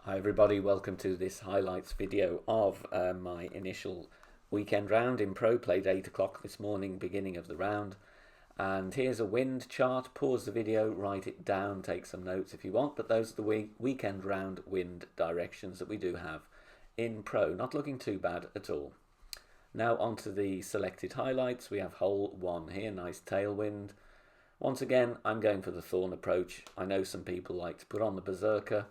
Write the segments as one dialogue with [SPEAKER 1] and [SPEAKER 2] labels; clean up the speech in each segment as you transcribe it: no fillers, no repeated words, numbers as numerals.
[SPEAKER 1] Hi everybody, welcome to this highlights video of my initial weekend round in Pro. Played 8 o'clock this morning, beginning of the round. And here's a wind chart. Pause the video, write it down, take some notes if you want. But those are the weekend round wind directions that we do have in Pro. Not looking too bad at all. Now onto the selected highlights. We have hole 1 here, nice tailwind. Once again, I'm going for the thorn approach. I know some people like to put on the berserker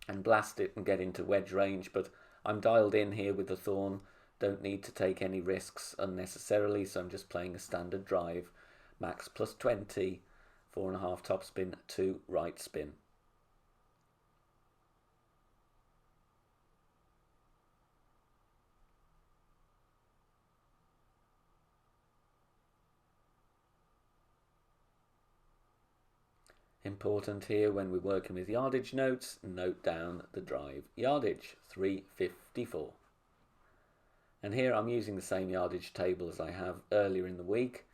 [SPEAKER 1] and blast it and get into wedge range, but I'm dialed in here with the thorn. Don't need to take any risks unnecessarily, so I'm just playing a standard drive. Max plus 20, 4.5 topspin, 2 right spin. Important here when we're working with yardage notes, note down the drive yardage, 354. And here I'm using the same yardage table as I have earlier in the week.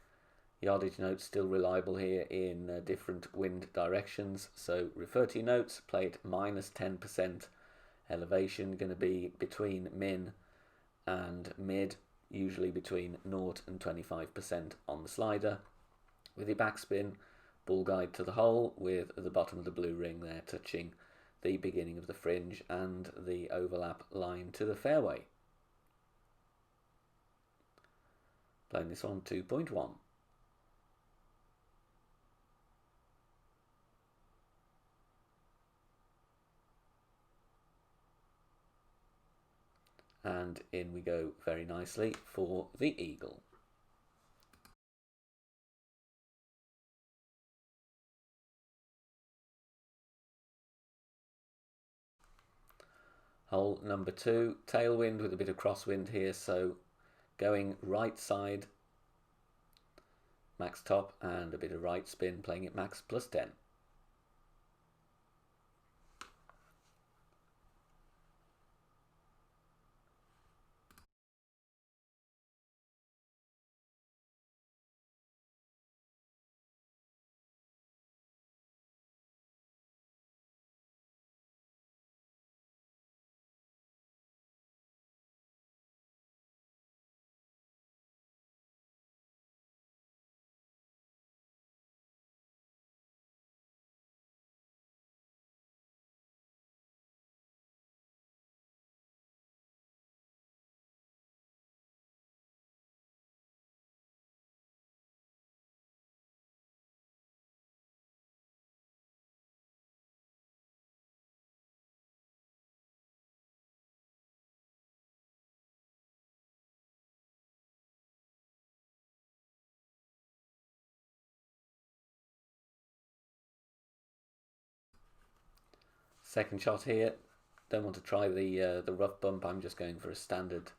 [SPEAKER 1] Yardage notes still reliable here in different wind directions, so refer to your notes, play it minus 10%. Elevation going to be between min and mid, usually between 0 and 25% on the slider. With your backspin, ball guide to the hole with the bottom of the blue ring there touching the beginning of the fringe and the overlap line to the fairway. Playing this on 2.1. And in we go very nicely for the eagle. Hole number 2, tailwind with a bit of crosswind here, so going right side, max top, and a bit of right spin, playing it max plus 10. Second shot here, don't want to try the rough bump, I'm just going for a standard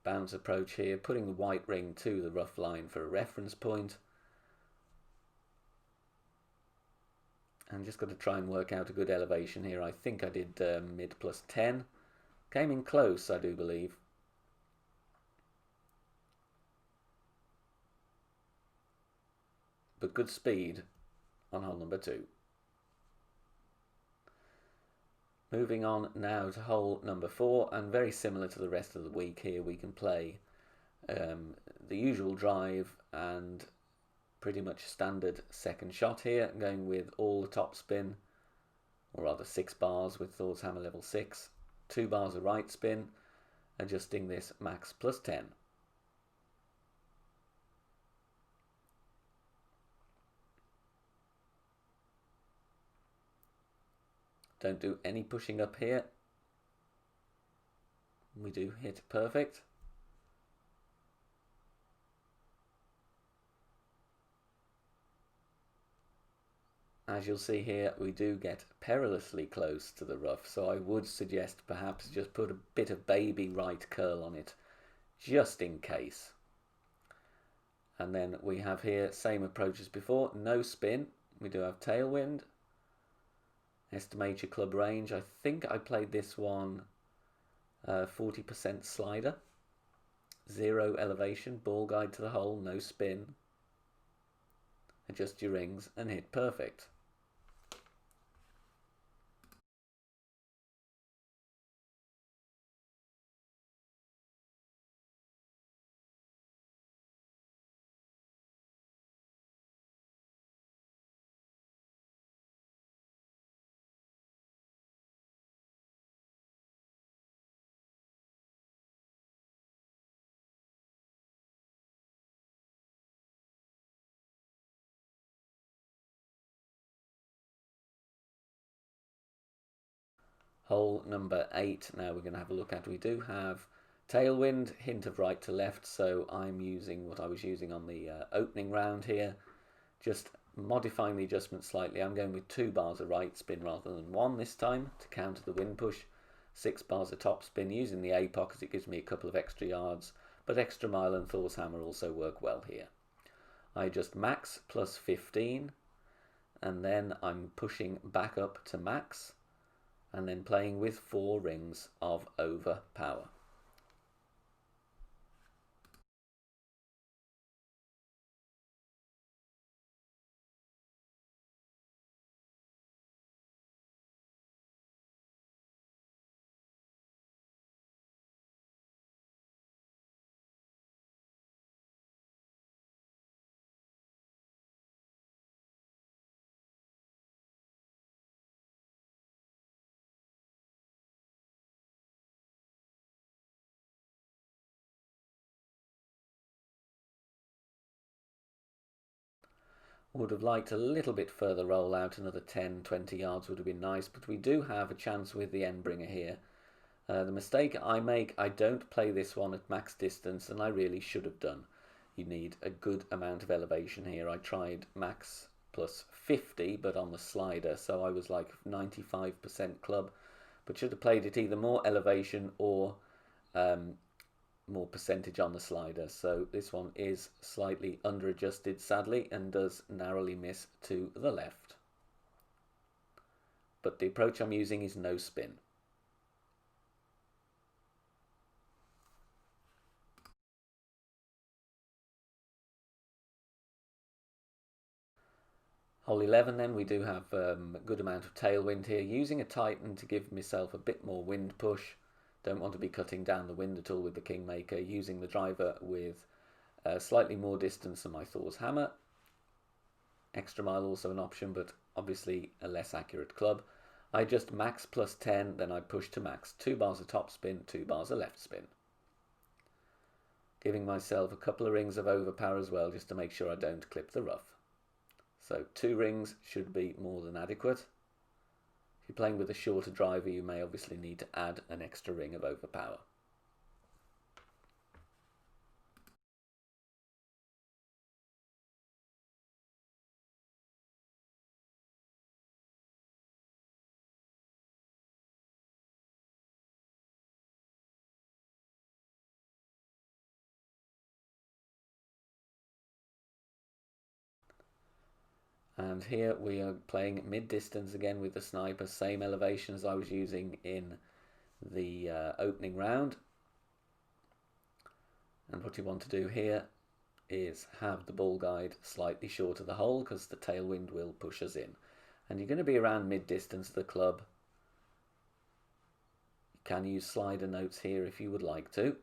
[SPEAKER 1] bounce approach here, putting the white ring to the rough line for a reference point. I'm just going to try and work out a good elevation here. I think I did mid plus 10. Came in close, I do believe. But good speed on hole number 2. Moving on now to hole number 4, and very similar to the rest of the week here, we can play the usual drive and pretty much standard second shot here, going with all the top spin, or rather 6 bars with Thor's hammer level 6, 2 bars of right spin, adjusting this max plus 10. Don't do any pushing up here. We do hit perfect. As you'll see here, we do get perilously close to the rough, so I would suggest perhaps just put a bit of baby right curl on it, just in case. And then we have here, same approach as before, no spin. We do have tailwind. Estimate your club range. I think I played this one 40% slider. 0 elevation, ball guide to the hole, no spin. Adjust your rings and hit perfect. Hole number 8 now we're going to have a look at. We do have tailwind, hint of right to left, so I'm using what I was using on the opening round here, just modifying the adjustment slightly. I'm going with 2 bars of right spin rather than 1 this time to counter the wind push. 6 bars of top spin using the APOC as it gives me a couple of extra yards, but extra mile and Thor's hammer also work well here. I adjust max plus 15, and then I'm pushing back up to max, and then playing with 4 rings of overpower. Would have liked a little bit further roll out, another 10-20 yards would have been nice, but we do have a chance with the Endbringer here. The mistake I make, I don't play this one at max distance, and I really should have done. You need a good amount of elevation here. I tried max plus 50, but on the slider, so I was like 95% club, but should have played it either more elevation or more percentage on the slider. So this one is slightly under adjusted sadly and does narrowly miss to the left. But the approach I'm using is no spin. Hole 11 then, we do have a good amount of tailwind here, using a Titan to give myself a bit more wind push. Don't want to be cutting down the wind at all with the Kingmaker, using the driver with slightly more distance than my Thor's hammer. Extra mile also an option, but obviously a less accurate club. I adjust max plus 10, then I push to max. 2 bars of top spin, 2 bars of left spin. Giving myself a couple of rings of overpower as well, just to make sure I don't clip the rough. So 2 rings should be more than adequate. If you're playing with a shorter driver, you may obviously need to add an extra ring of overpower. And here we are playing mid-distance again with the sniper, same elevation as I was using in the opening round. And what you want to do here is have the ball guide slightly short of the hole, because the tailwind will push us in. And you're going to be around mid-distance of the club. You can use slider notes here if you would like to.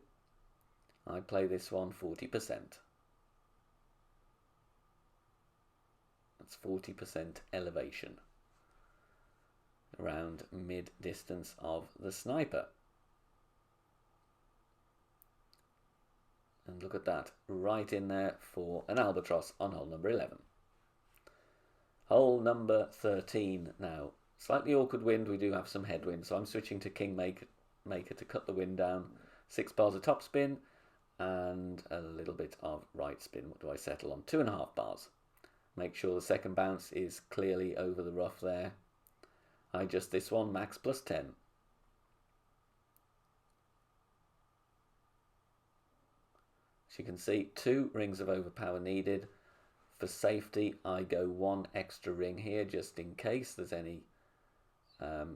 [SPEAKER 1] I play this one 40%. That's 40% elevation around mid-distance of the sniper. And look at that, right in there for an albatross on hole number 11. Hole number 13 now. Slightly awkward wind, we do have some headwind, so I'm switching to Kingmaker to cut the wind down. 6 bars of top spin and a little bit of right spin. What do I settle on? 2.5 bars. Make sure the second bounce is clearly over the rough there. I adjust this one, max plus 10. As you can see, 2 rings of overpower needed. For safety, I go 1 extra ring here, just in case there's any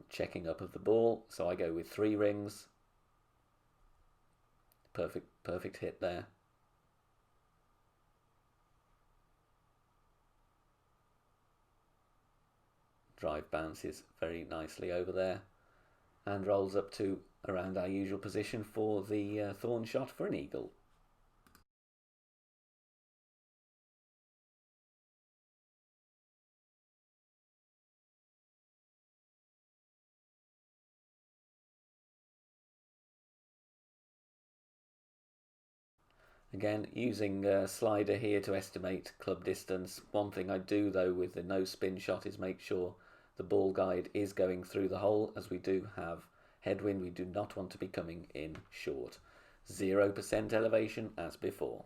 [SPEAKER 1] checking up of the ball. So I go with 3 rings. Perfect hit there. Drive bounces very nicely over there and rolls up to around our usual position for the thorn shot for an eagle. Again, using a slider here to estimate club distance. One thing I do though with the no spin shot is make sure the ball guide is going through the hole, as we do have headwind. We do not want to be coming in short. 0% elevation as before.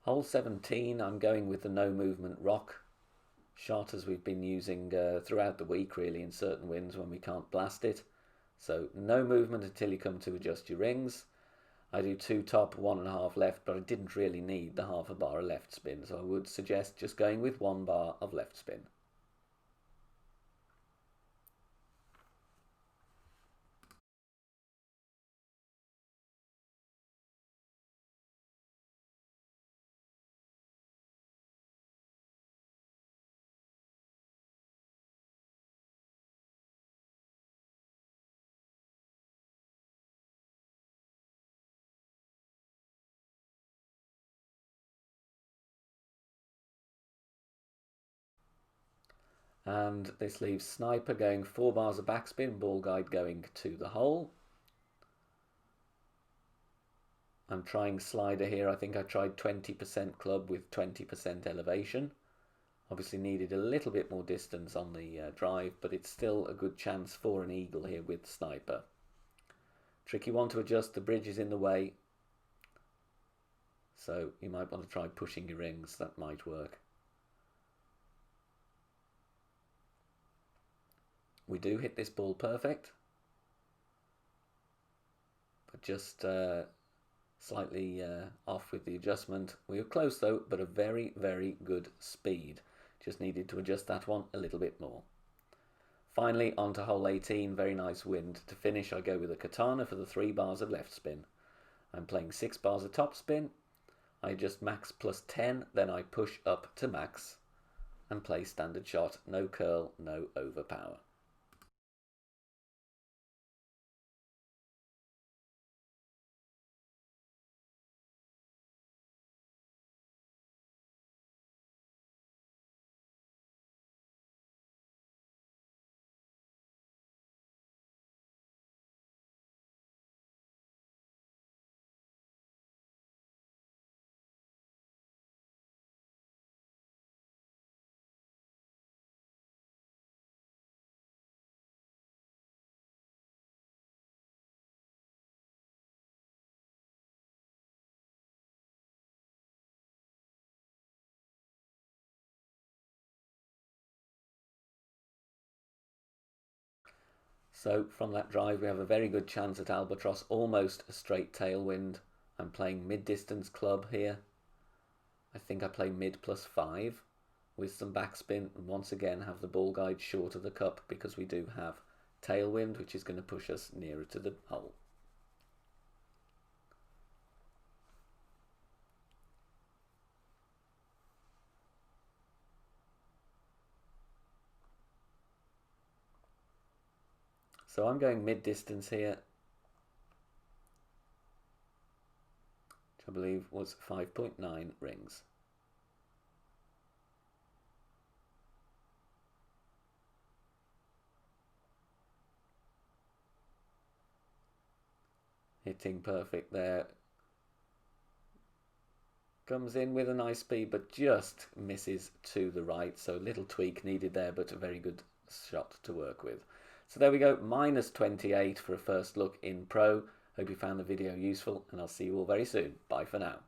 [SPEAKER 1] Hole 17, I'm going with the no movement rock shot, as we've been using throughout the week, really, in certain winds when we can't blast it. So no movement until you come to adjust your rings. I do 2 top, 1.5 left, but I didn't really need the half a bar of left spin, so I would suggest just going with 1 bar of left spin. And this leaves sniper going 4 bars of backspin, ball guide going to the hole. I'm trying slider here. I think I tried 20% club with 20% elevation. Obviously needed a little bit more distance on the drive, but it's still a good chance for an eagle here with sniper. Tricky one to adjust, the bridge is in the way, so you might want to try pushing your rings, that might work. We do hit this ball perfect, but just slightly off with the adjustment. We were close though, but a very, very good speed. Just needed to adjust that one a little bit more. Finally, on to hole 18, very nice wind. To finish, I go with a katana for the 3 bars of left spin. I'm playing 6 bars of top spin. I adjust max plus 10, then I push up to max and play standard shot. No curl, no overpower. So from that drive, we have a very good chance at albatross, almost a straight tailwind. I'm playing mid-distance club here. I think I play mid plus 5 with some backspin, and once again have the ball guide short of the cup because we do have tailwind, which is going to push us nearer to the hole. So I'm going mid-distance here, which I believe was 5.9 rings. Hitting perfect there. Comes in with a nice speed, but just misses to the right. So a little tweak needed there, but a very good shot to work with. So there we go, minus 28 for a first look in pro. Hope you found the video useful, and I'll see you all very soon. Bye for now.